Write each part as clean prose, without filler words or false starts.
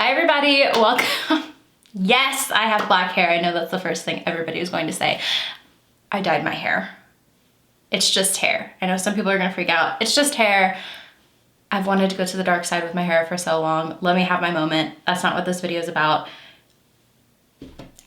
Hi everybody, welcome. Yes, I have black hair. I know that's the first thing everybody is going to say. I dyed my hair. It's just hair. I know some people are gonna freak out. It's just hair. I've wanted to go to the dark side with my hair for so long. Let me have my moment. That's not what this video is about.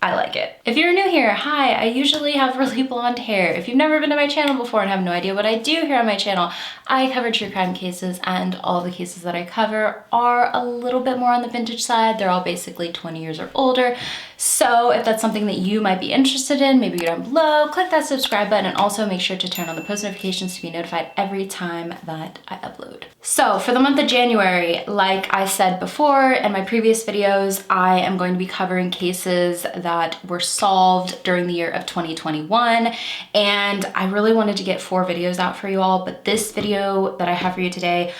I like it. If you're new here, hi, I usually have really blonde hair. If you've never been to my channel before and have no idea what I do here on my channel, I cover true crime cases, and all the cases that I cover are a little bit more on the vintage side. They're all basically 20 years or older. So if that's something that you might be interested in, maybe go down below, click that subscribe button, and also make sure to turn on the post notifications to be notified every time that I upload. So for the month of January, like I said before in my previous videos, I am going to be covering cases that were solved during the year of 2021. And I really wanted to get 4 videos out for you all, but this video that I have for you today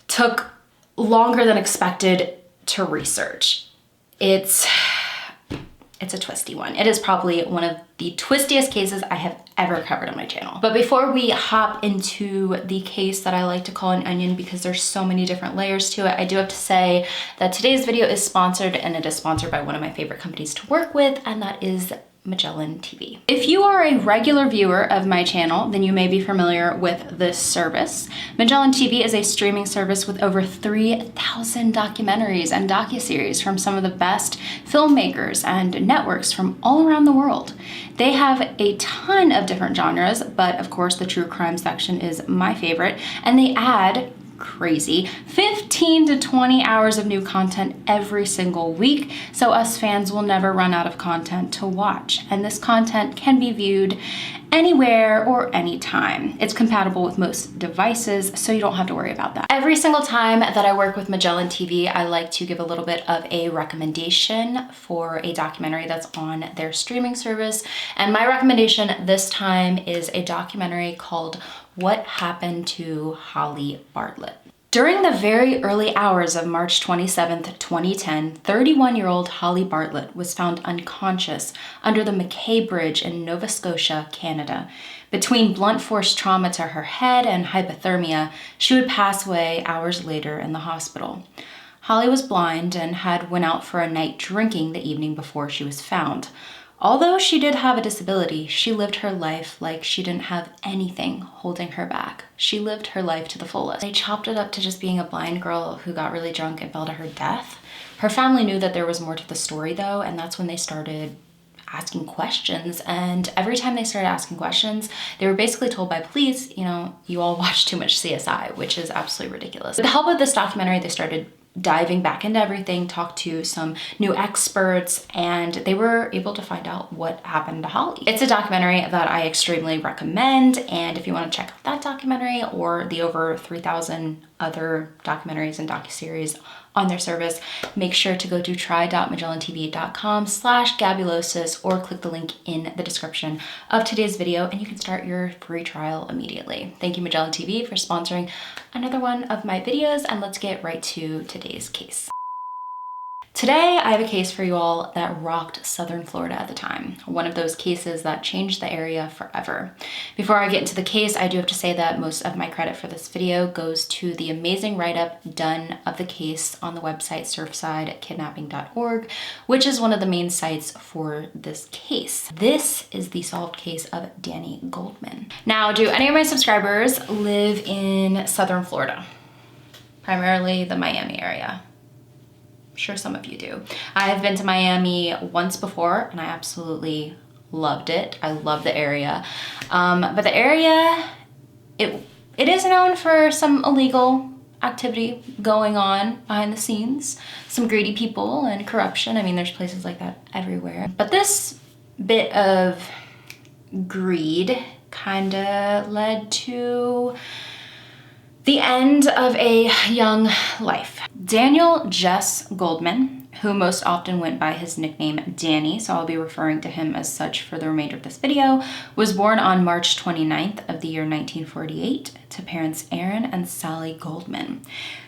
took longer than expected to research. It's a twisty one. It is probably one of the twistiest cases I have ever covered on my channel. But before we hop into the case that I like to call an onion because there's so many different layers to it, I do have to say that today's video is sponsored, and it is sponsored by one of my favorite companies to work with, and that is Magellan TV. If you are a regular viewer of my channel, then you may be familiar with this service. Magellan TV is a streaming service with over 3,000 documentaries and docuseries from some of the best filmmakers and networks from all around the world. They have a ton of different genres, but of course the true crime section is my favorite, and they add crazy 15 to 20 hours of new content every single week, so us fans will never run out of content to watch, and this content can be viewed anywhere or anytime. It's compatible with most devices, so you don't have to worry about that. Every single time that I work with Magellan TV, I like to give a little bit of a recommendation for a documentary that's on their streaming service, and my recommendation this time is a documentary called What Happened to Holly Bartlett. During the very early hours of March 27th, 2010, 31-year-old Holly Bartlett was found unconscious under the McKay Bridge in Nova Scotia, Canada. Between blunt force trauma to her head and hypothermia, she would pass away hours later in the hospital. Holly was blind and had went out for a night drinking the evening before she was found. Although she did have a disability, she lived her life like she didn't have anything holding her back. She lived her life to the fullest. They chopped it up to just being a blind girl who got really drunk and fell to her death. Her family knew that there was more to the story though, and that's when they started asking questions. And every time they started asking questions, they were basically told by police, you know, you all watch too much CSI, which is absolutely ridiculous. With the help of this documentary, they started diving back into everything, talked to some new experts, and they were able to find out what happened to Holly. It's a documentary that I extremely recommend, and if you want to check out that documentary or the over 3,000 other documentaries and docuseries on their service, make sure to go to try.magellantv.com/gabulosis or click the link in the description of today's video and you can start your free trial immediately. Thank you, Magellan TV, for sponsoring another one of my videos, and let's get right to today's case. Today, I have a case for you all that rocked Southern Florida at the time. One of those cases that changed the area forever. Before I get into the case, I do have to say that most of my credit for this video goes to the amazing write-up done of the case on the website surfsidekidnapping.org, which is one of the main sites for this case. This is the solved case of Danny Goldman. Now, do any of my subscribers live in Southern Florida? Primarily the Miami area. I'm sure some of you do. I have been to Miami once before and I absolutely loved it. I love the area. But the area, it is known for some illegal activity going on behind the scenes. Some greedy people and corruption. I mean, there's places like that everywhere. But this bit of greed kind of led to the end of a young life. Daniel Jess Goldman, who most often went by his nickname Danny, so I'll be referring to him as such for the remainder of this video, was born on March 29th of the year 1948 to parents Aaron and Sally Goldman.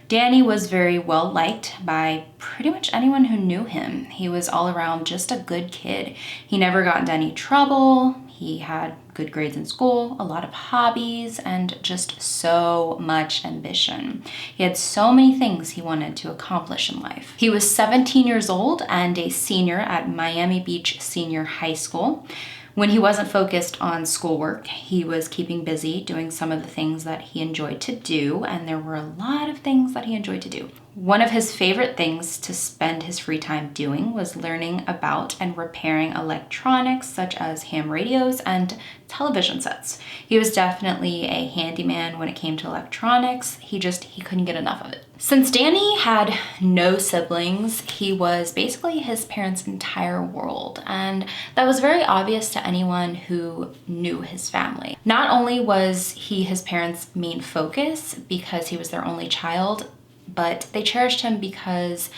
Danny was very well liked by pretty much anyone who knew him. He was all around just a good kid. He never got into any trouble. He had good grades in school, a lot of hobbies, and just so much ambition. He had so many things he wanted to accomplish in life. He was 17 years old and a senior at Miami Beach Senior High School. When he wasn't focused on schoolwork, he was keeping busy doing some of the things that he enjoyed to do, and there were a lot of things that he enjoyed to do. One of his favorite things to spend his free time doing was learning about and repairing electronics such as ham radios and television sets. He was definitely a handyman when it came to electronics. He couldn't get enough of it. Since Danny had no siblings, he was basically his parents' entire world, and that was very obvious to anyone who knew his family. Not only was he his parents' main focus because he was their only child, but they cherished him because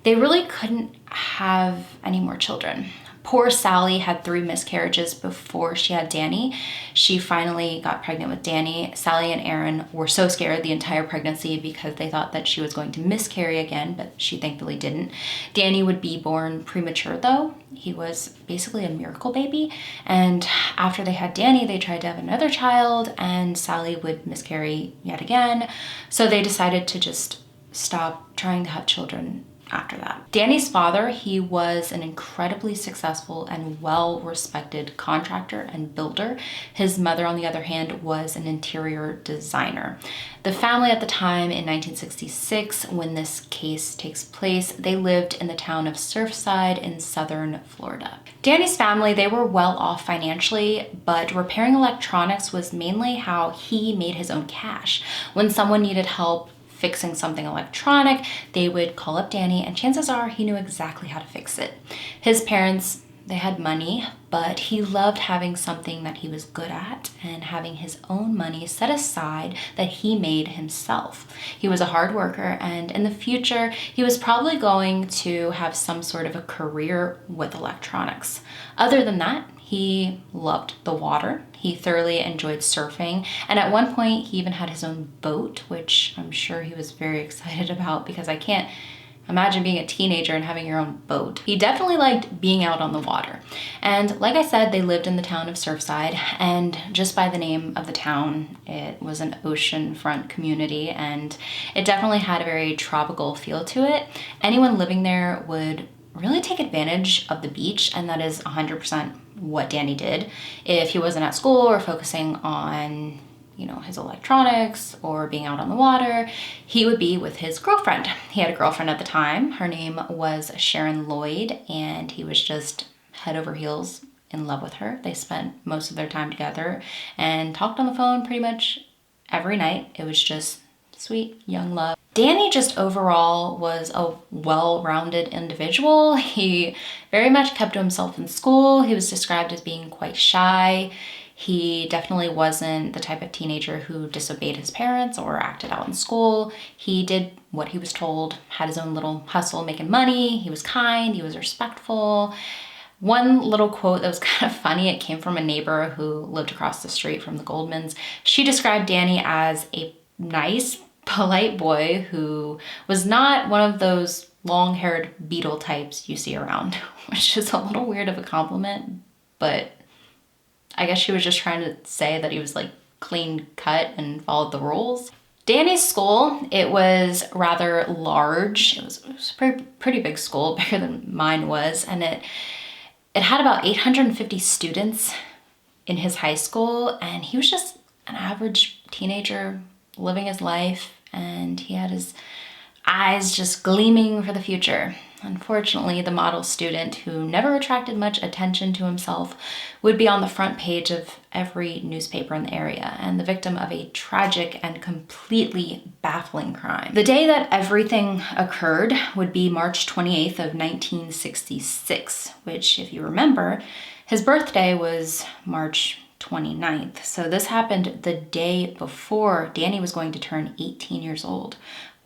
they really couldn't have any more children. Poor Sally had 3 miscarriages before she had Danny. She finally got pregnant with Danny. Sally and Aaron were so scared the entire pregnancy because they thought that she was going to miscarry again, but she thankfully didn't. Danny would be born premature though. He was basically a miracle baby. And after they had Danny, they tried to have another child and Sally would miscarry yet again. So they decided to just stop trying to have children after that. Danny's father, he was an incredibly successful and well-respected contractor and builder. His mother, on the other hand, was an interior designer. The family at the time in 1966, when this case takes place, they lived in the town of Surfside in southern Florida. Danny's family, they were well off financially, but repairing electronics was mainly how he made his own cash. When someone needed help fixing something electronic, they would call up Danny and chances are he knew exactly how to fix it. His parents, they had money, but he loved having something that he was good at and having his own money set aside that he made himself. He was a hard worker, and in the future, he was probably going to have some sort of a career with electronics. Other than that, he loved the water. He thoroughly enjoyed surfing. And at one point, he even had his own boat, which I'm sure he was very excited about because I can't imagine being a teenager and having your own boat. He definitely liked being out on the water. And like I said, they lived in the town of Surfside, and just by the name of the town, it was an oceanfront community, and it definitely had a very tropical feel to it. Anyone living there would really take advantage of the beach, and that is 100% what Danny did. If he wasn't at school or focusing on his electronics or being out on the water, he would be with his girlfriend. He had a girlfriend at the time. Her name was Sharon Lloyd, and he was just head over heels in love with her. They spent most of their time together and talked on the phone pretty much every night. It was just sweet, young love. Danny just overall was a well-rounded individual. He very much kept to himself in school. He was described as being quite shy. He definitely wasn't the type of teenager who disobeyed his parents or acted out in school. He did what he was told, had his own little hustle making money. He was kind, he was respectful. One little quote that was kind of funny, it came from a neighbor who lived across the street from the Goldmans. She described Danny as a nice, polite boy who was not one of those long-haired beetle types you see around, which is a little weird of a compliment, but I guess she was just trying to say that he was like clean cut and followed the rules. Danny's school, it was rather large. It was a pretty big school, bigger than mine was, and it had about 850 students in his high school, and he was just an average teenager living his life, and he had his eyes just gleaming for the future. Unfortunately, the model student, who never attracted much attention to himself, would be on the front page of every newspaper in the area and the victim of a tragic and completely baffling crime. The day that everything occurred would be March 28th of 1966, which, if you remember, his birthday was March 29th. So this happened the day before Danny was going to turn 18 years old.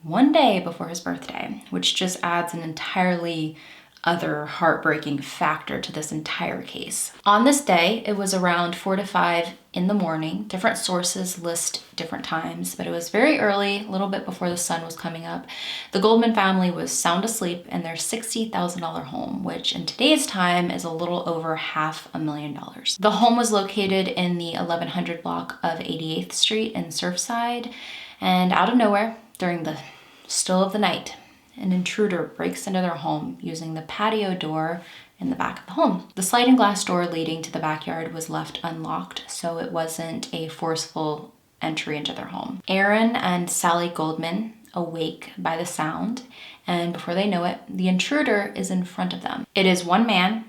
One day before his birthday, which just adds an entirely other heartbreaking factor to this entire case. On this day, it was around 4 to 5 in the morning. Different sources list different times, but it was very early, a little bit before the sun was coming up. The Goldman family was sound asleep in their $60,000 home, which in today's time is a little over $500,000. The home was located in the 1100 block of 88th Street in Surfside, and out of nowhere, during the still of the night, an intruder breaks into their home using the patio door in the back of the home. The sliding glass door leading to the backyard was left unlocked, so it wasn't a forceful entry into their home. Aaron and Sally Goldman awake by the sound, and before they know it, the intruder is in front of them. It is one man,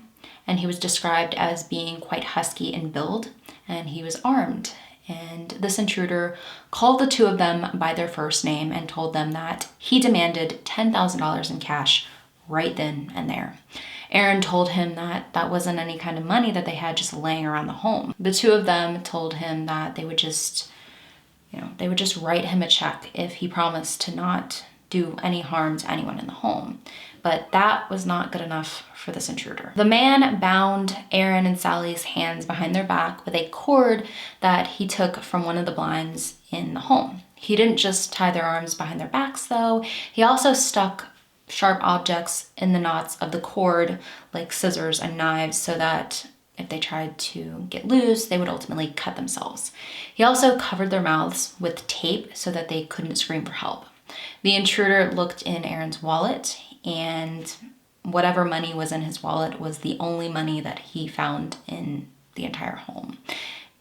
and he was described as being quite husky in build, and he was armed. And this intruder called the two of them by their first name and told them that he demanded $10,000 in cash right then and there. Aaron told him that that wasn't any kind of money that they had just laying around the home. The two of them told him that they would just write him a check if he promised to not do any harm to anyone in the home. But that was not good enough for this intruder. The man bound Aaron and Sally's hands behind their back with a cord that he took from one of the blinds in the home. He didn't just tie their arms behind their backs though, he also stuck sharp objects in the knots of the cord, like scissors and knives, so that if they tried to get loose, they would ultimately cut themselves. He also covered their mouths with tape so that they couldn't scream for help. The intruder looked in Aaron's wallet, and whatever money was in his wallet was the only money that he found in the entire home.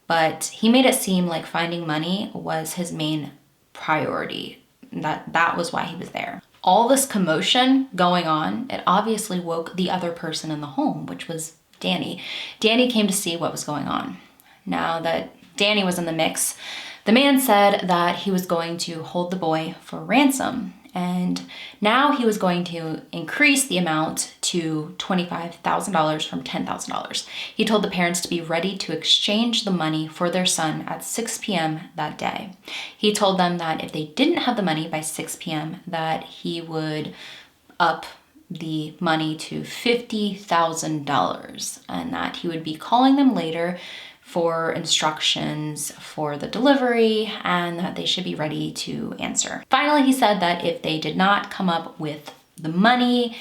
But he made it seem like finding money was his main priority. That was why he was there. All this commotion going on, it obviously woke the other person in the home, which was Danny. Danny came to see what was going on. Now that Danny was in the mix, the man said that he was going to hold the boy for ransom, and now he was going to increase the amount to $25,000 from $10,000. He told the parents to be ready to exchange the money for their son at 6 p.m. that day. He told them that if they didn't have the money by 6 p.m., that he would up the money to $50,000 and that he would be calling them later for instructions for the delivery and that they should be ready to answer. Finally, he said that if they did not come up with the money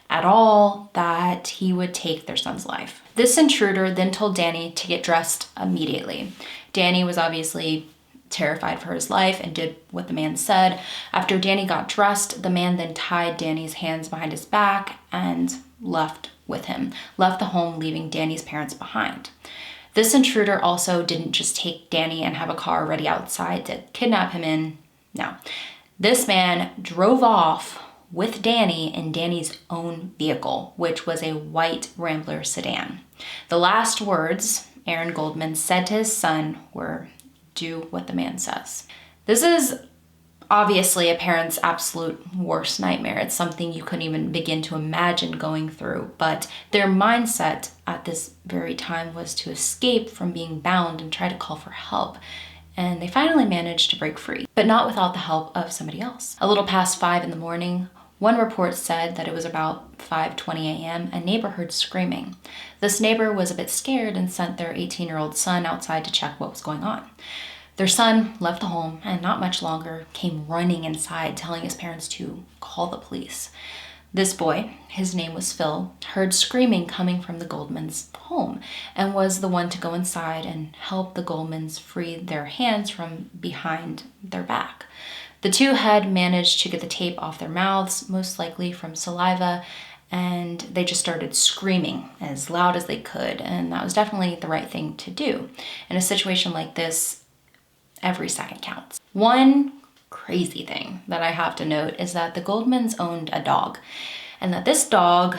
at all, that he would take their son's life. This intruder then told Danny to get dressed immediately. Danny was obviously terrified for his life and did what the man said. After Danny got dressed, the man then tied Danny's hands behind his back and left with him, left the home, leaving Danny's parents behind. This intruder also didn't just take Danny and have a car ready outside to kidnap him in. No. This man drove off with Danny in Danny's own vehicle, which was a white Rambler sedan. The last words Aaron Goldman said to his son were, "Do what the man says." This is obviously a parent's absolute worst nightmare. It's something you couldn't even begin to imagine going through, but their mindset at this very time was to escape from being bound and try to call for help. And they finally managed to break free, but not without the help of somebody else. A little past 5 in the morning, one report said that it was about 5:20 a.m., a neighbor heard screaming. This neighbor was a bit scared and sent their 18-year-old son outside to check what was going on. Their son left the home and not much longer came running inside, telling his parents to call the police. This boy, his name was Phil, heard screaming coming from the Goldmans' home and was the one to go inside and help the Goldmans free their hands from behind their back. The two had managed to get the tape off their mouths, most likely from saliva, and they just started screaming as loud as they could, and that was definitely the right thing to do. In a situation like this, every second counts. One crazy thing that I have to note is that the Goldmans owned a dog, and that this dog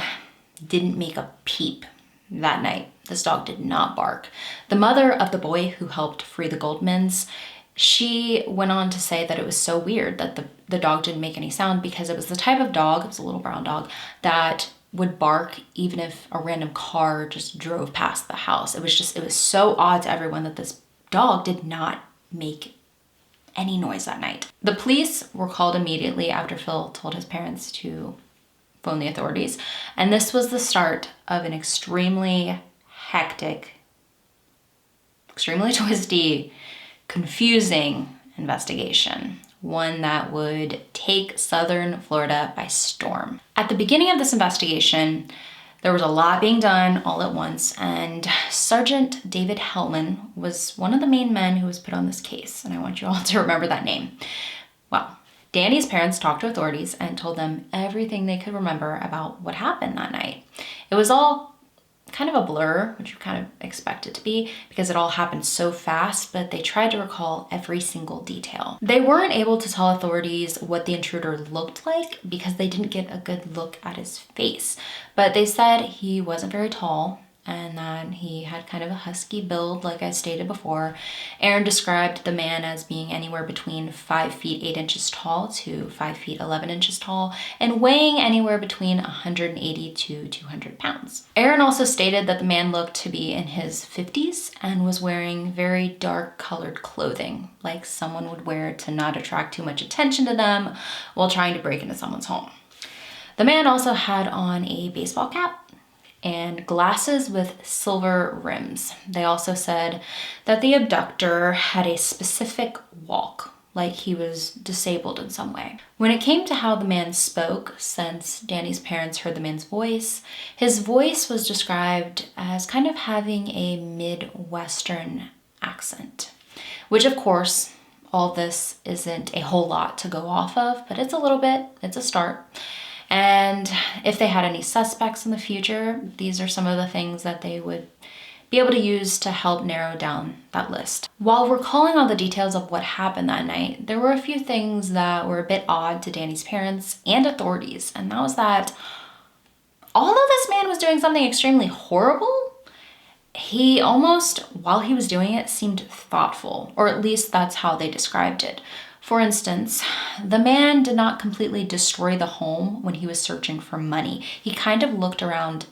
didn't make a peep that night. This dog did not bark. The mother of the boy who helped free the Goldmans, she went on to say that it was so weird that the dog didn't make any sound because it was the type of dog, it was a little brown dog, that would bark even if a random car just drove past the house. It was so odd to everyone that this dog did not make any noise that night. The police were called immediately after Phil told his parents to phone the authorities. And this was the start of an extremely hectic, extremely twisty, confusing investigation. One that would take southern Florida by storm. At the beginning of this investigation, there was a lot being done all at once, and Sergeant David Hellman was one of the main men who was put on this case, and I want you all to remember that name. Well, Danny's parents talked to authorities and told them everything they could remember about what happened that night. It was all kind of a blur, which you kind of expect it to be because it all happened so fast, but they tried to recall every single detail. They weren't able to tell authorities what the intruder looked like because they didn't get a good look at his face, but they said he wasn't very tall and that he had kind of a husky build, like I stated before. Aaron described the man as being anywhere between 5 feet 8 inches tall to 5 feet 11 inches tall and weighing anywhere between 180 to 200 pounds. Aaron also stated that the man looked to be in his 50s and was wearing very dark colored clothing, like someone would wear to not attract too much attention to them while trying to break into someone's home. The man also had on a baseball cap and glasses with silver rims. They also said that the abductor had a specific walk, like he was disabled in some way. When it came to how the man spoke, since Danny's parents heard the man's voice, his voice was described as kind of having a Midwestern accent, which of course, all this isn't a whole lot to go off of, but it's a little bit, it's a start. And if they had any suspects in the future, these are some of the things that they would be able to use to help narrow down that list. While recalling all the details of what happened that night, there were a few things that were a bit odd to Danny's parents and authorities, and that was that although this man was doing something extremely horrible, he almost, while he was doing it, seemed thoughtful, or at least that's how they described it. For instance, the man did not completely destroy the home when he was searching for money. He kind of looked around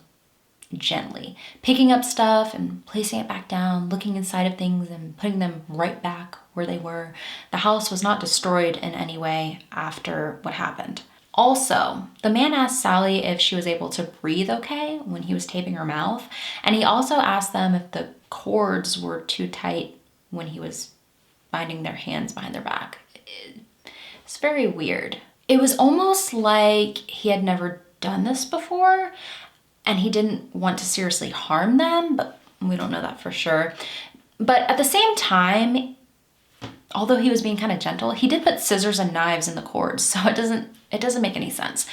gently, picking up stuff and placing it back down, looking inside of things and putting them right back where they were. The house was not destroyed in any way after what happened. Also, the man asked Sally if she was able to breathe okay when he was taping her mouth, and he also asked them if the cords were too tight when he was binding their hands behind their back. It's very weird. It was almost like he had never done this before and he didn't want to seriously harm them, but we don't know that for sure. But at the same time, although he was being kind of gentle, he did put scissors and knives in the cords, so it doesn't make any sense.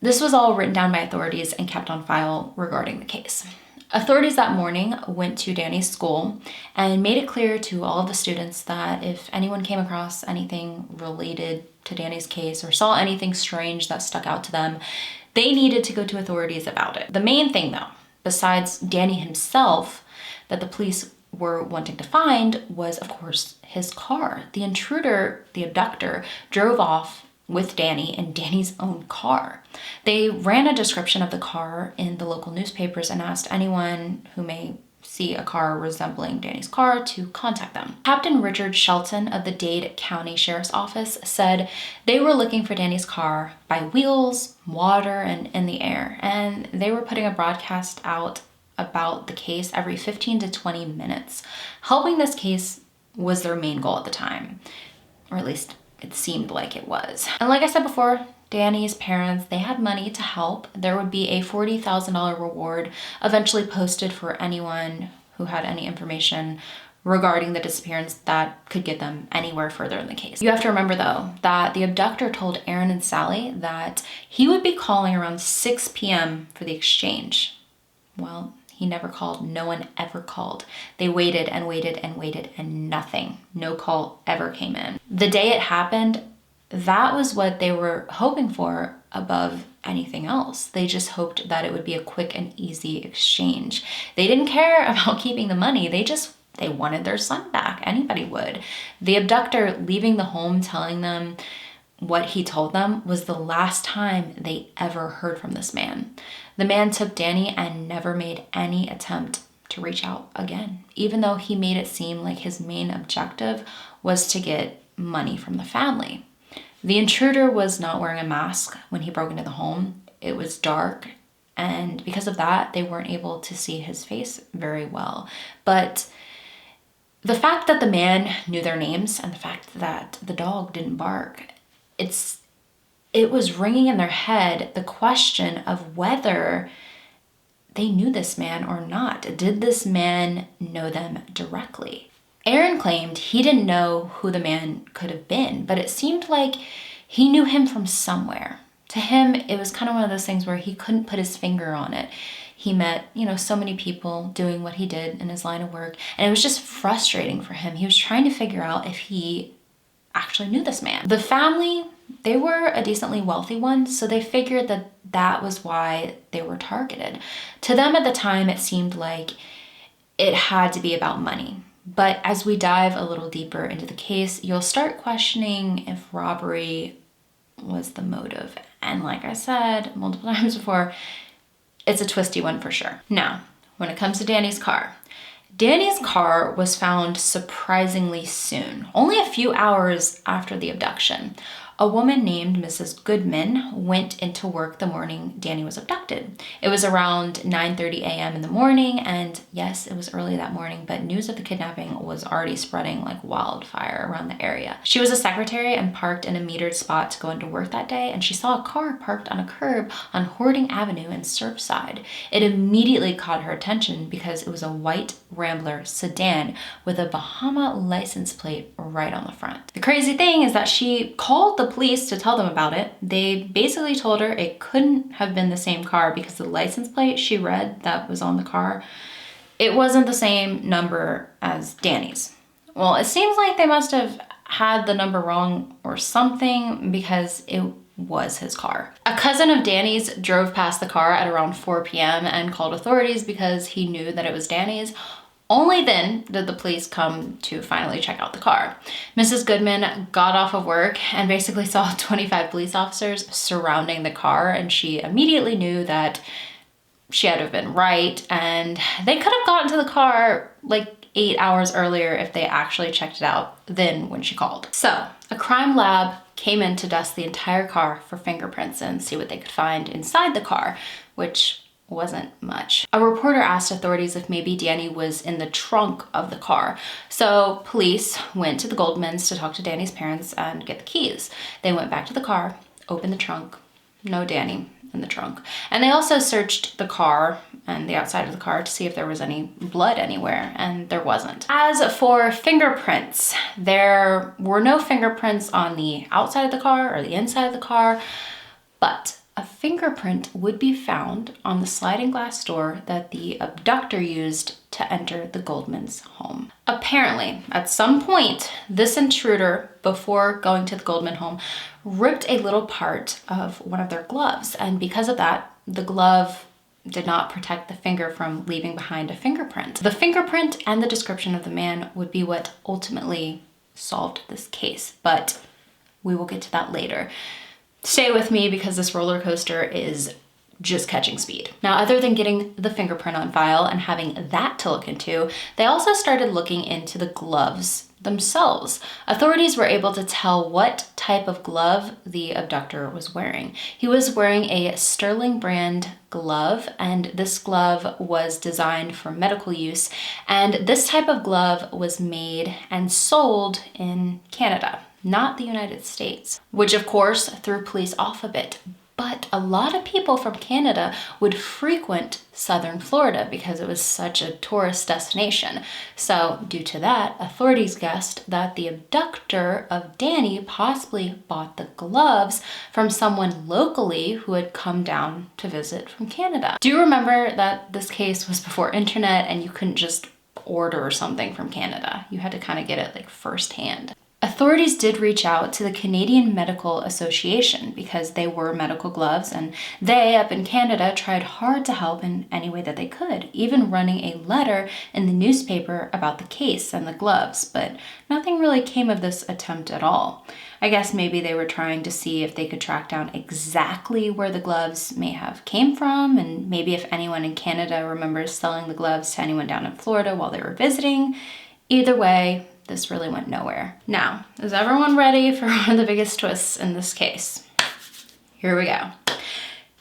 This was all written down by authorities and kept on file regarding the case. Authorities that morning went to Danny's school and made it clear to all of the students that if anyone came across anything related to Danny's case or saw anything strange that stuck out to them, they needed to go to authorities about it. The main thing though, besides Danny himself, that the police were wanting to find was, of course, his car. The intruder, the abductor, drove off with Danny in Danny's own car. They ran a description of the car in the local newspapers and asked anyone who may see a car resembling Danny's car to contact them. Captain Richard Shelton of the Dade County Sheriff's Office said they were looking for Danny's car by wheels, water, and in the air, and they were putting a broadcast out about the case every 15 to 20 minutes. Helping this case was their main goal at the time, or at least it seemed like it was. And like I said before, Danny's parents, they had money to help. There would be a $40,000 reward eventually posted for anyone who had any information regarding the disappearance that could get them anywhere further in the case. You have to remember though, that the abductor told Aaron and Sally that he would be calling around 6 p.m. for the exchange. Well, he never called. No one ever called. They waited and waited and waited and nothing. No call ever came in. The day it happened, that was what they were hoping for above anything else. They just hoped that it would be a quick and easy exchange. They didn't care about keeping the money. They wanted their son back. Anybody would. The abductor leaving the home telling them what he told them was the last time they ever heard from this man. The man took Danny and never made any attempt to reach out again, even though he made it seem like his main objective was to get money from the family. The intruder was not wearing a mask when he broke into the home. it was dark, and because of that, they weren't able to see his face very well. But the fact that the man knew their names and the fact that the dog didn't bark, it was ringing in their head the question of whether they knew this man or not. Did this man know them directly? Aaron claimed he didn't know who the man could have been, but it seemed like he knew him from somewhere. To him, it was kind of one of those things where he couldn't put his finger on it. He met, so many people doing what he did in his line of work, and it was just frustrating for him. He was trying to figure out if he actually knew this man. The family, they were a decently wealthy one, so they figured that that was why they were targeted. To them at the time, it seemed like it had to be about money. But as we dive a little deeper into the case, you'll start questioning if robbery was the motive. And like I said multiple times before, it's a twisty one for sure. Now, when it comes to Danny's car was found surprisingly soon, only a few hours after the abduction. A woman named Mrs. Goodman went into work the morning Danny was abducted. It was around 9:30 a.m. in the morning, and yes, it was early that morning, but news of the kidnapping was already spreading like wildfire around the area. She was a secretary and parked in a metered spot to go into work that day, and she saw a car parked on a curb on Hoarding Avenue in Surfside. It immediately caught her attention because it was a white Rambler sedan with a Bahama license plate right on the front. The crazy thing is that she called the police to tell them about it. They basically told her it couldn't have been the same car because the license plate she read that was on the car, it wasn't the same number as Danny's. Well, it seems like they must have had the number wrong or something because it was his car. A cousin of Danny's drove past the car at around 4 p.m. and called authorities because he knew that it was Danny's. Only then did the police come to finally check out the car. Mrs. Goodman got off of work and basically saw 25 police officers surrounding the car, and she immediately knew that she had to have been right, and they could have gotten to the car like 8 hours earlier if they actually checked it out than when she called. So a crime lab came in to dust the entire car for fingerprints and see what they could find inside the car, which wasn't much. A reporter asked authorities if maybe Danny was in the trunk of the car. So police went to the Goldmans to talk to Danny's parents and get the keys. They went back to the car, opened the trunk, no Danny in the trunk. And they also searched the car and the outside of the car to see if there was any blood anywhere, and there wasn't. As for fingerprints, there were no fingerprints on the outside of the car or the inside of the car, but a fingerprint would be found on the sliding glass door that the abductor used to enter the Goldmans' home. Apparently, at some point, this intruder, before going to the Goldman home, ripped a little part of one of their gloves, and because of that, the glove did not protect the finger from leaving behind a fingerprint. The fingerprint and the description of the man would be what ultimately solved this case, but we will get to that later. Stay with me because this roller coaster is just catching speed. Now, other than getting the fingerprint on file and having that to look into, they also started looking into the gloves themselves. Authorities were able to tell what type of glove the abductor was wearing. He was wearing a Sterling brand glove, and this glove was designed for medical use, and this type of glove was made and sold in Canada, not the United States, which of course threw police off a bit. But a lot of people from Canada would frequent southern Florida because it was such a tourist destination. So due to that, authorities guessed that the abductor of Danny possibly bought the gloves from someone locally who had come down to visit from Canada. Do you remember that this case was before internet and you couldn't just order something from Canada? You had to kind of get it like firsthand. Authorities did reach out to the Canadian Medical Association because they were medical gloves, and they, up in Canada, tried hard to help in any way that they could, even running a letter in the newspaper about the case and the gloves, but nothing really came of this attempt at all. I guess maybe they were trying to see if they could track down exactly where the gloves may have came from, and maybe if anyone in Canada remembers selling the gloves to anyone down in Florida while they were visiting. Either way, this really went nowhere. Now, is everyone ready for one of the biggest twists in this case? Here we go.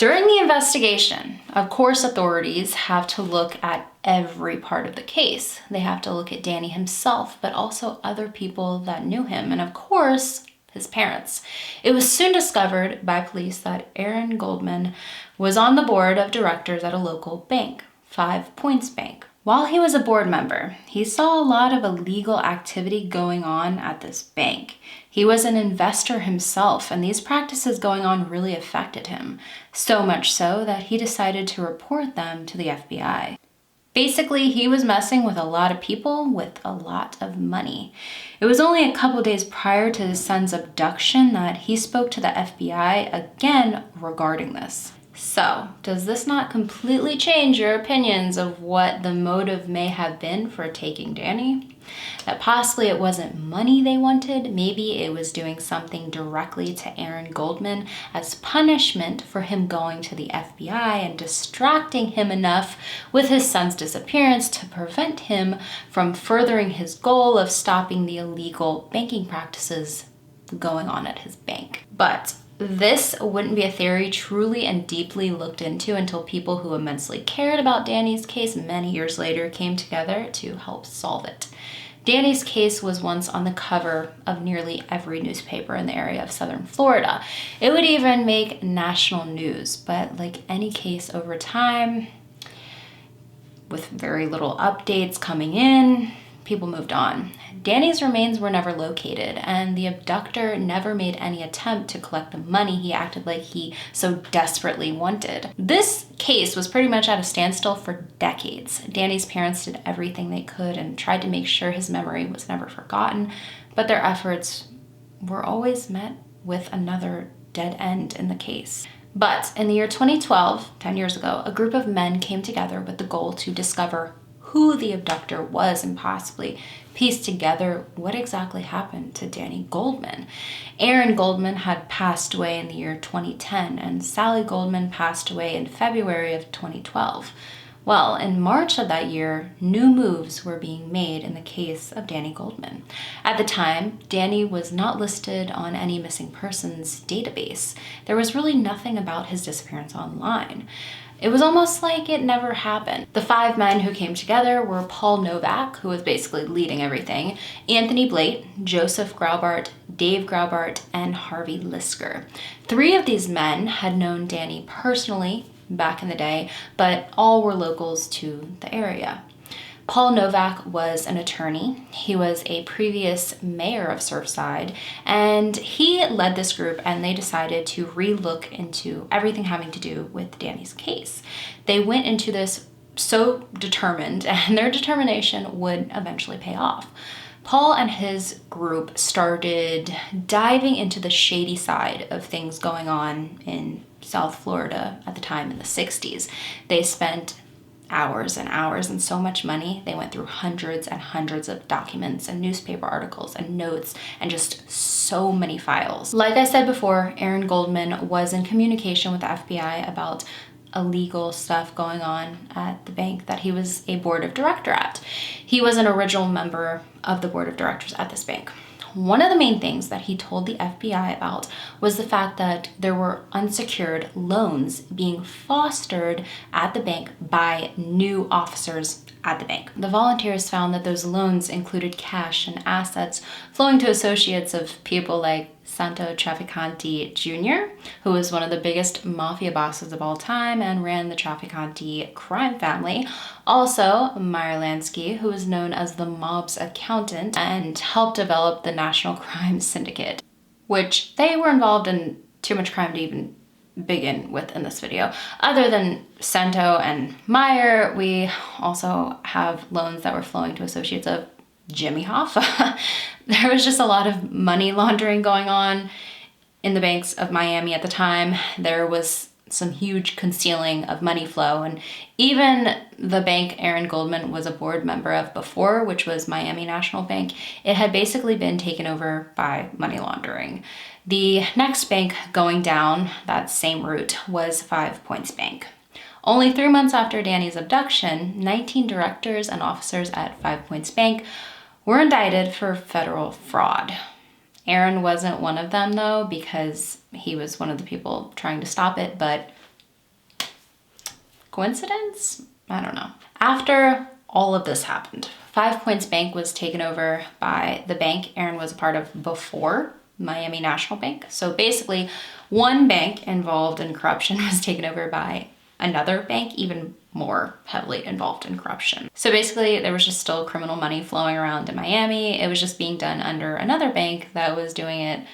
During the investigation, of course, authorities have to look at every part of the case. They have to look at Danny himself, but also other people that knew him, and of course, his parents. It was soon discovered by police that Aaron Goldman was on the board of directors at a local bank, 5 Points Bank. While he was a board member, he saw a lot of illegal activity going on at this bank. He was an investor himself, and these practices going on really affected him, so much so that he decided to report them to the FBI. Basically, he was messing with a lot of people with a lot of money. It was only a couple days prior to his son's abduction that he spoke to the FBI again regarding this. So, does this not completely change your opinions of what the motive may have been for taking Danny? That possibly it wasn't money they wanted, maybe it was doing something directly to Aaron Goldman as punishment for him going to the FBI and distracting him enough with his son's disappearance to prevent him from furthering his goal of stopping the illegal banking practices going on at his bank. But this wouldn't be a theory truly and deeply looked into until people who immensely cared about Danny's case many years later came together to help solve it. Danny's case was once on the cover of nearly every newspaper in the area of southern Florida. It would even make national news, but like any case over time, with very little updates coming in, people moved on. Danny's remains were never located, and the abductor never made any attempt to collect the money he acted like he so desperately wanted. This case was pretty much at a standstill for decades. Danny's parents did everything they could and tried to make sure his memory was never forgotten, but their efforts were always met with another dead end in the case. But in the year 2012, 10 years ago, a group of men came together with the goal to discover who the abductor was and possibly piece together what exactly happened to Danny Goldman. Aaron Goldman had passed away in the year 2010, and Sally Goldman passed away in February of 2012. Well, in March of that year, new moves were being made in the case of Danny Goldman. At the time, Danny was not listed on any missing persons database. There was really nothing about his disappearance online. It was almost like it never happened. The 5 men who came together were Paul Novak, who was basically leading everything, Anthony Blate, Joseph Graubart, Dave Graubart, and Harvey Lisker. 3 of these men had known Danny personally back in the day, but all were locals to the area. Paul Novak was an attorney. He was a previous mayor of Surfside, and he led this group, and they decided to re-look into everything having to do with Danny's case. They went into this so determined, and their determination would eventually pay off. Paul and his group started diving into the shady side of things going on in South Florida at the time in the 60s. They spent hours and hours and so much money. They went through hundreds and hundreds of documents and newspaper articles and notes and just so many files. Like I said before, Aaron Goldman was in communication with the FBI about illegal stuff going on at the bank that he was a board of director at. He was an original member of the board of directors at this bank. One of the main things that he told the FBI about was the fact that there were unsecured loans being fostered at the bank by new officers at the bank. The volunteers found that those loans included cash and assets flowing to associates of people like Santo Trafficante Jr., who was one of the biggest mafia bosses of all time and ran the Trafficante crime family. Also, Meyer Lansky, who was known as the mob's accountant and helped develop the National Crime Syndicate, which they were involved in too much crime to even begin with in this video. Other than Santo and Meyer, we also have loans that were flowing to associates of Jimmy Hoffa. There was just a lot of money laundering going on in the banks of Miami at the time. There was some huge concealing of money flow, and even the bank Aaron Goldman was a board member of before, which was Miami National Bank, it had basically been taken over by money laundering. The next bank going down that same route was 5 Points Bank. Only 3 months after Danny's abduction, 19 directors and officers at 5 Points Bank were indicted for federal fraud. Aaron wasn't one of them though, because he was one of the people trying to stop it, but Coincidence? I don't know. After all of this happened, 5 Points Bank was taken over by the bank Aaron was a part of before, Miami National Bank. So basically, one bank involved in corruption was taken over by another bank, even more heavily involved in corruption. So basically, there was just still criminal money flowing around in Miami. It was just being done under another bank that was doing it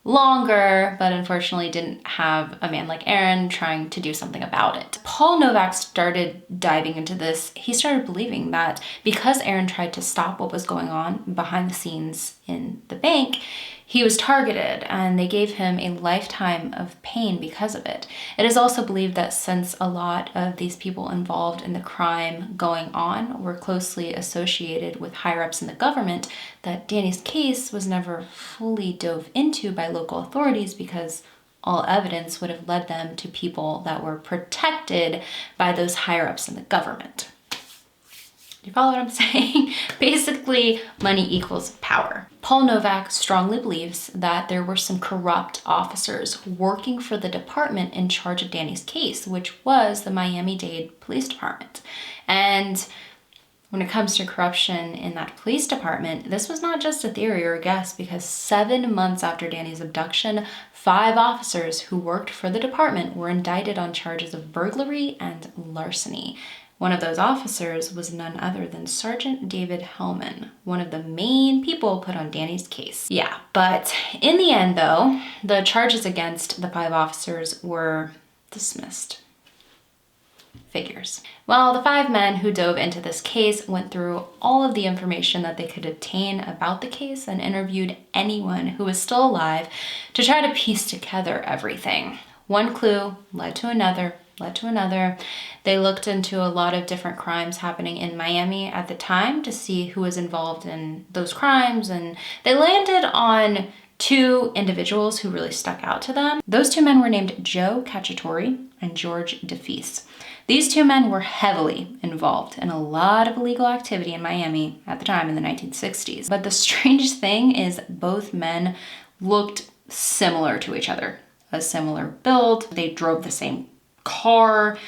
longer, but unfortunately didn't have a man like Aaron trying to do something about it. Paul Novak started diving into this. He started believing that because Aaron tried to stop what was going on behind the scenes in the bank, he was targeted and they gave him a lifetime of pain because of it. It is also believed that since a lot of these people involved in the crime going on were closely associated with higher-ups in the government, that Danny's case was never fully dove into by local authorities because all evidence would have led them to people that were protected by those higher-ups in the government. You follow what I'm saying? Basically, money equals power. Paul Novak strongly believes that there were some corrupt officers working for the department in charge of Danny's case, which was the Miami-Dade Police Department. And when it comes to corruption in that police department, this was not just a theory or a guess, because 7 months after Danny's abduction, 5 officers who worked for the department were indicted on charges of burglary and larceny. One of those officers was none other than Sergeant David Hellman, one of the main people put on Danny's case. Yeah, but in the end though, the charges against the 5 officers were dismissed. Figures. Well, the 5 men who dove into this case went through all of the information that they could obtain about the case and interviewed anyone who was still alive to try to piece together everything. One clue led to another, led to another. They looked into a lot of different crimes happening in Miami at the time to see who was involved in those crimes, and they landed on 2 individuals who really stuck out to them. Those 2 men were named Joe Cacciatore and George DeFeese. These 2 men were heavily involved in a lot of illegal activity in Miami at the time in the 1960s. But the strange thing is both men looked similar to each other. A similar build, they drove the same car,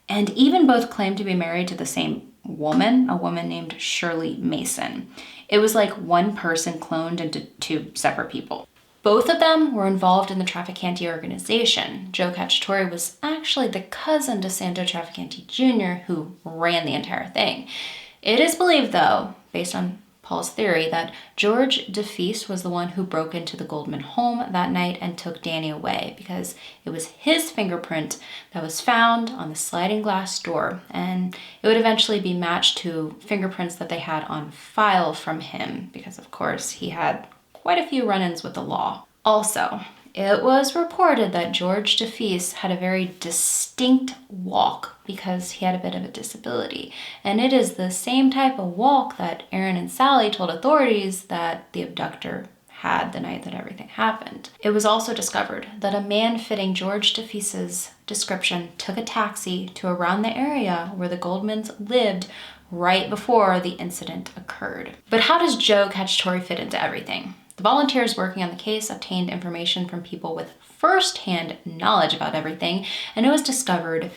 and even both claimed to be married to the same woman, a woman named Shirley Mason. It was like one person cloned into 2 separate people. Both of them were involved in the Trafficante organization. Joe Cacciatore was actually the cousin to Santo Trafficante Jr., who ran the entire thing. It is believed, though, based on Paul's theory, that George DeFeese was the one who broke into the Goldman home that night and took Danny away, because it was his fingerprint that was found on the sliding glass door, and it would eventually be matched to fingerprints that they had on file from him, because of course he had quite a few run-ins with the law. Also, it was reported that George DeFeese had a very distinct walk because he had a bit of a disability. And it is the same type of walk that Aaron and Sally told authorities that the abductor had the night that everything happened. It was also discovered that a man fitting George DeFeese's description took a taxi to around the area where the Goldmans lived right before the incident occurred. But how does Joe Cacciatore fit into everything? The volunteers working on the case obtained information from people with first-hand knowledge about everything, and it was discovered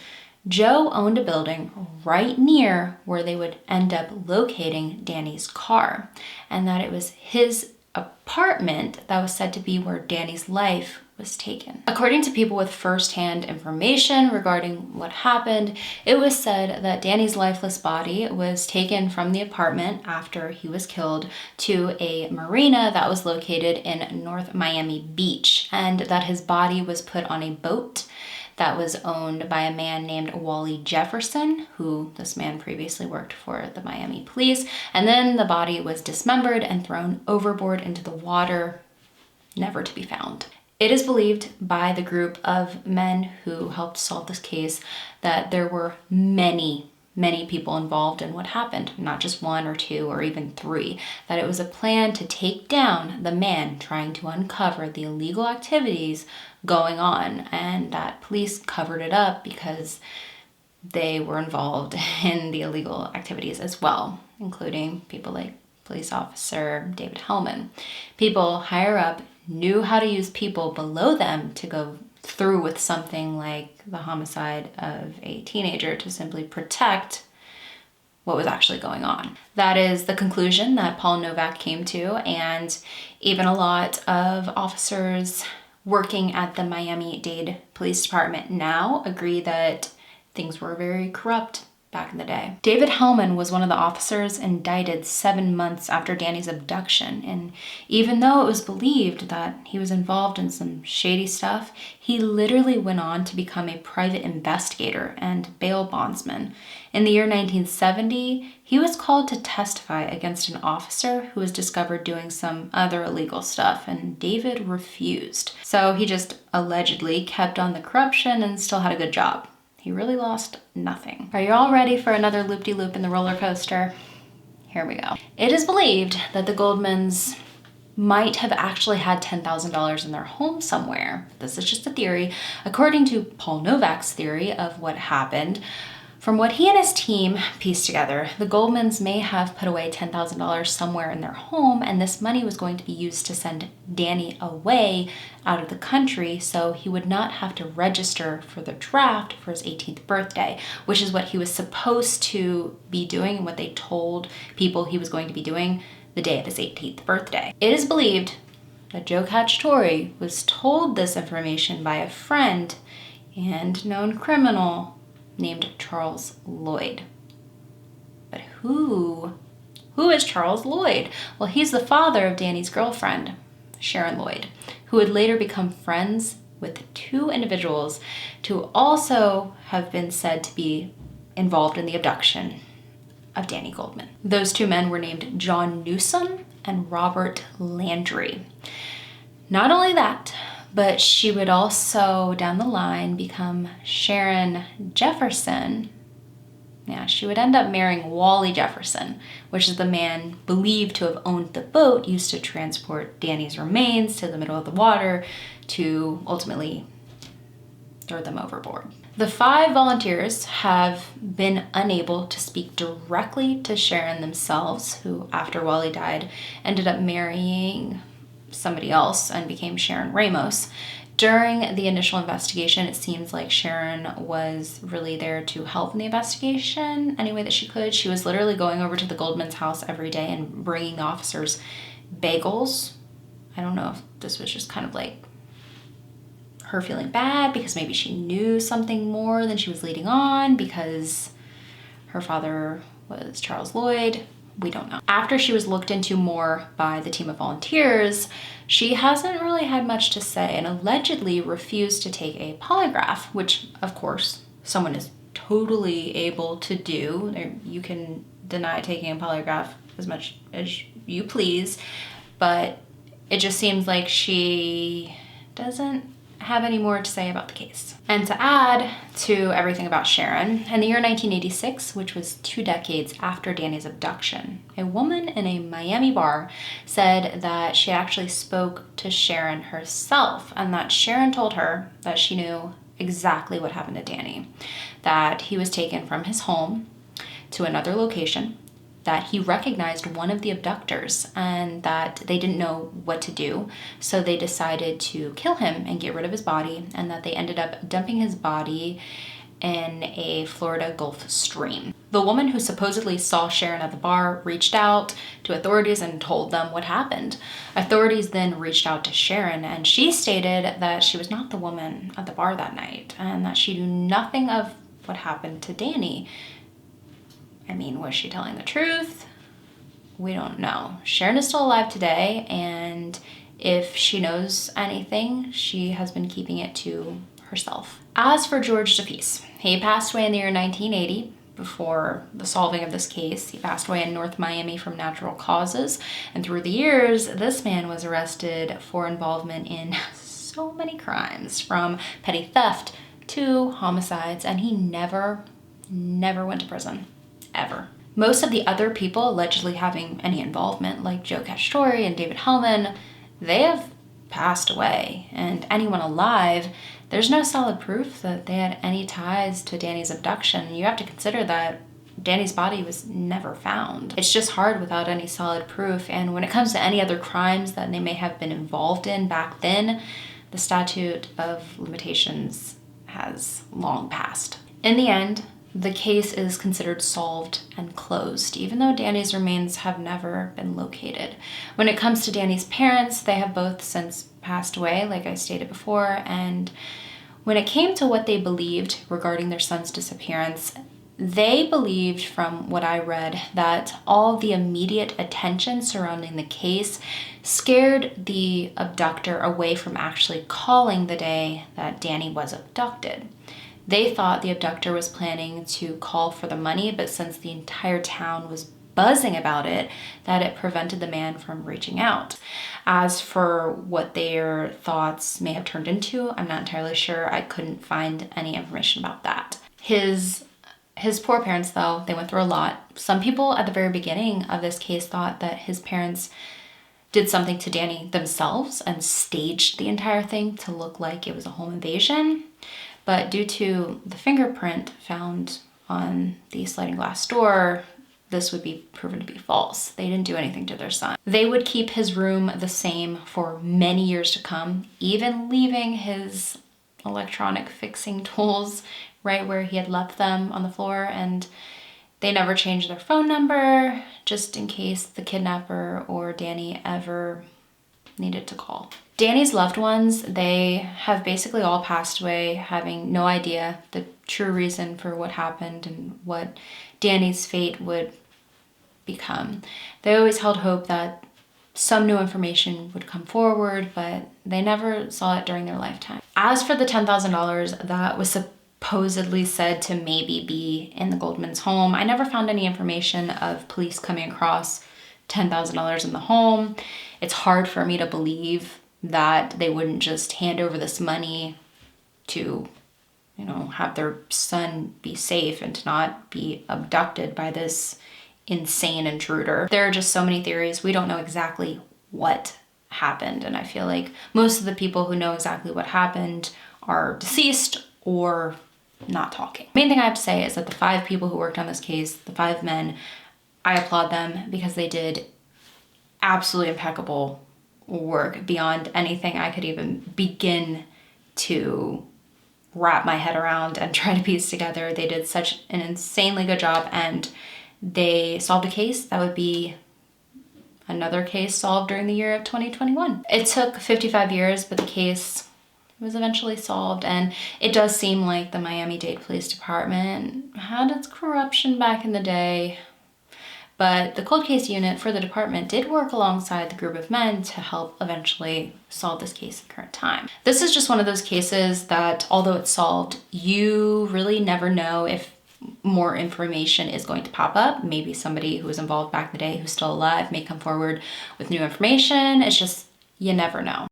Joe owned a building right near where they would end up locating Danny's car, and that it was his apartment that was said to be where Danny's life was taken. According to people with first-hand information regarding what happened, it was said that Danny's lifeless body was taken from the apartment after he was killed to a marina that was located in North Miami Beach, and that his body was put on a boat that was owned by a man named Wally Jefferson, who this man previously worked for the Miami police, and then the body was dismembered and thrown overboard into the water, never to be found. It is believed by the group of men who helped solve this case that there were many people involved in what happened, not just 1 or 2 or even 3, that it was a plan to take down the man trying to uncover the illegal activities going on, and that police covered it up because they were involved in the illegal activities as well, including people like police officer David Hellman. People higher up knew how to use people below them to go through with something like the homicide of a teenager to simply protect what was actually going on. That is the conclusion that Paul Novak came to, and even a lot of officers working at the Miami-Dade Police Department now agree that things were very corrupt back in the day. David Hellman was one of the officers indicted 7 months after Danny's abduction, and even though it was believed that he was involved in some shady stuff, he literally went on to become a private investigator and bail bondsman. In the year 1970, he was called to testify against an officer who was discovered doing some other illegal stuff, and David refused. So he just allegedly kept on the corruption and still had a good job. He really lost nothing. Are you all ready for another loop-de-loop in the roller coaster? Here we go. It is believed that the Goldmans might have actually had $10,000 in their home somewhere. This is just a theory. According to Paul Novak's theory of what happened, from what he and his team pieced together, the Goldmans may have put away $10,000 somewhere in their home, and this money was going to be used to send Danny away out of the country so he would not have to register for the draft for his 18th birthday, which is what he was supposed to be doing and what they told people he was going to be doing the day of his 18th birthday. It is believed that Joe Cacciatore was told this information by a friend and known criminal named Charles Lloyd. But who is Charles Lloyd? Well, he's the father of Danny's girlfriend, Sharon Lloyd, who would later become friends with two individuals to also have been said to be involved in the abduction of Danny Goldman. Those two men were named John Newsom and Robert Landry. Not only that, but she would also, down the line, become Sharon Jefferson. Yeah, she would end up marrying Wally Jefferson, which is the man believed to have owned the boat used to transport Danny's remains to the middle of the water to ultimately throw them overboard. The 5 volunteers have been unable to speak directly to Sharon themselves, who, after Wally died, ended up marrying somebody else and became Sharon Ramos. During the initial investigation, it seems like Sharon was really there to help in the investigation any way that she could. She was literally going over to the Goldman's house every day and bringing the officers bagels. I don't know if this was just kind of like her feeling bad because maybe she knew something more than she was leading on because her father was Charles Lloyd. We don't know. After she was looked into more by the team of volunteers, she hasn't really had much to say and allegedly refused to take a polygraph, which of course someone is totally able to do. You can deny taking a polygraph as much as you please, but it just seems like she doesn't have any more to say about the case. And to add to everything about Sharon, in the year 1986, which was 2 decades after Danny's abduction, a woman in a Miami bar said that she actually spoke to Sharon herself and that Sharon told her that she knew exactly what happened to Danny, that he was taken from his home to another location, that he recognized one of the abductors and that they didn't know what to do. So they decided to kill him and get rid of his body, and that they ended up dumping his body in a Florida Gulf Stream. The woman who supposedly saw Sharon at the bar reached out to authorities and told them what happened. Authorities then reached out to Sharon, and she stated that she was not the woman at the bar that night and that she knew nothing of what happened to Danny. I mean, was she telling the truth? We don't know. Sharon is still alive today, and if she knows anything, she has been keeping it to herself. As for George DePease, he passed away in the year 1980 before the solving of this case. He passed away in North Miami from natural causes, and through the years, this man was arrested for involvement in so many crimes, from petty theft to homicides, and he never went to prison. Ever. Most of the other people allegedly having any involvement, like Joe Cacciatore and David Hellman, they have passed away. And anyone alive, there's no solid proof that they had any ties to Danny's abduction. You have to consider that Danny's body was never found. It's just hard without any solid proof. And when it comes to any other crimes that they may have been involved in back then, the statute of limitations has long passed. In the end, the case is considered solved and closed, even though Danny's remains have never been located. When it comes to Danny's parents, they have both since passed away, like I stated before, and when it came to what they believed regarding their son's disappearance, they believed, from what I read, that all the immediate attention surrounding the case scared the abductor away from actually calling the day that Danny was abducted. They thought the abductor was planning to call for the money, but since the entire town was buzzing about it, that it prevented the man from reaching out. As for what their thoughts may have turned into, I'm not entirely sure. I couldn't find any information about that. His poor parents, though, they went through a lot. Some people at the very beginning of this case thought that his parents did something to Danny themselves and staged the entire thing to look like it was a home invasion. But due to the fingerprint found on the sliding glass door, this would be proven to be false. They didn't do anything to their son. They would keep his room the same for many years to come, even leaving his electronic fixing tools right where he had left them on the floor, and they never changed their phone number, just in case the kidnapper or Danny ever needed to call. Danny's loved ones, they have basically all passed away, having no idea the true reason for what happened and what Danny's fate would become. They always held hope that some new information would come forward, but they never saw it during their lifetime. As for the $10,000 that was supposedly said to maybe be in the Goldman's home, I never found any information of police coming across $10,000 in the home. It's hard for me to believe that they wouldn't just hand over this money to, have their son be safe and to not be abducted by this insane intruder. There are just so many theories. We don't know exactly what happened, and I feel like most of the people who know exactly what happened are deceased or not talking. The main thing I have to say is that the 5 people who worked on this case, the 5 men, I applaud them because they did absolutely impeccable work beyond anything I could even begin to wrap my head around and try to piece together. They did such an insanely good job, and they solved a case that would be another case solved during the year of 2021. It took 55 years, but the case was eventually solved, and it does seem like the Miami-Dade Police Department had its corruption back in the day. But the cold case unit for the department did work alongside the group of men to help eventually solve this case at the current time. This is just one of those cases that, although it's solved, you really never know if more information is going to pop up. Maybe somebody who was involved back in the day who's still alive may come forward with new information. It's just, you never know.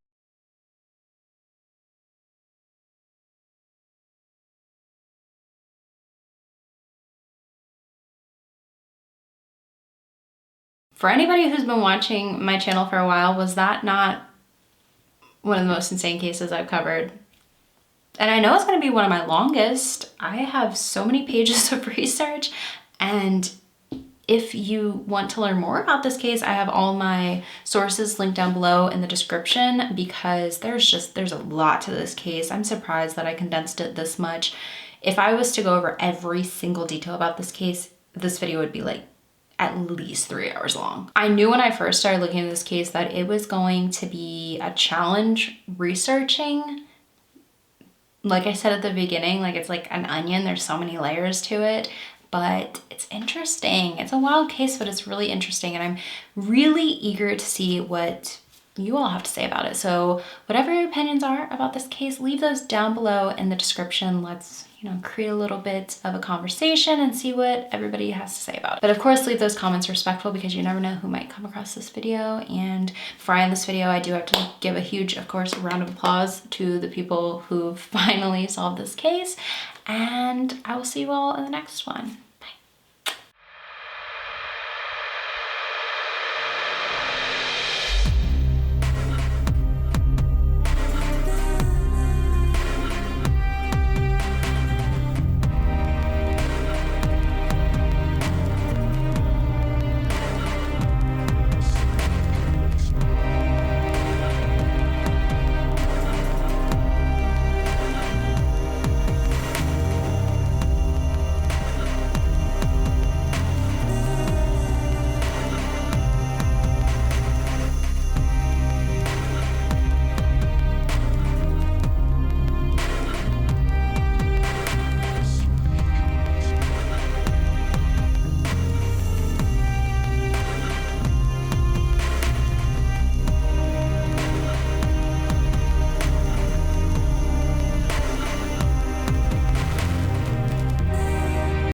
For anybody who's been watching my channel for a while, was that not one of the most insane cases I've covered? And I know it's going to be one of my longest. I have so many pages of research, and if you want to learn more about this case, I have all my sources linked down below in the description, because there's a lot to this case. I'm surprised that I condensed it this much. If I was to go over every single detail about this case, this video would be like at least 3 hours long. I knew when I first started looking at this case that it was going to be a challenge researching. Like I said at the beginning, like it's like an onion, there's so many layers to it, but it's interesting. It's a wild case, but it's really interesting, and I'm really eager to see what you all have to say about it. So whatever your opinions are about this case, leave those down below in the description. Let's create a little bit of a conversation and see what everybody has to say about it. But of course, leave those comments respectful, because you never know who might come across this video. And before I end this video, I do have to give a huge, of course, round of applause to the people who finally solved this case. And I will see you all in the next one.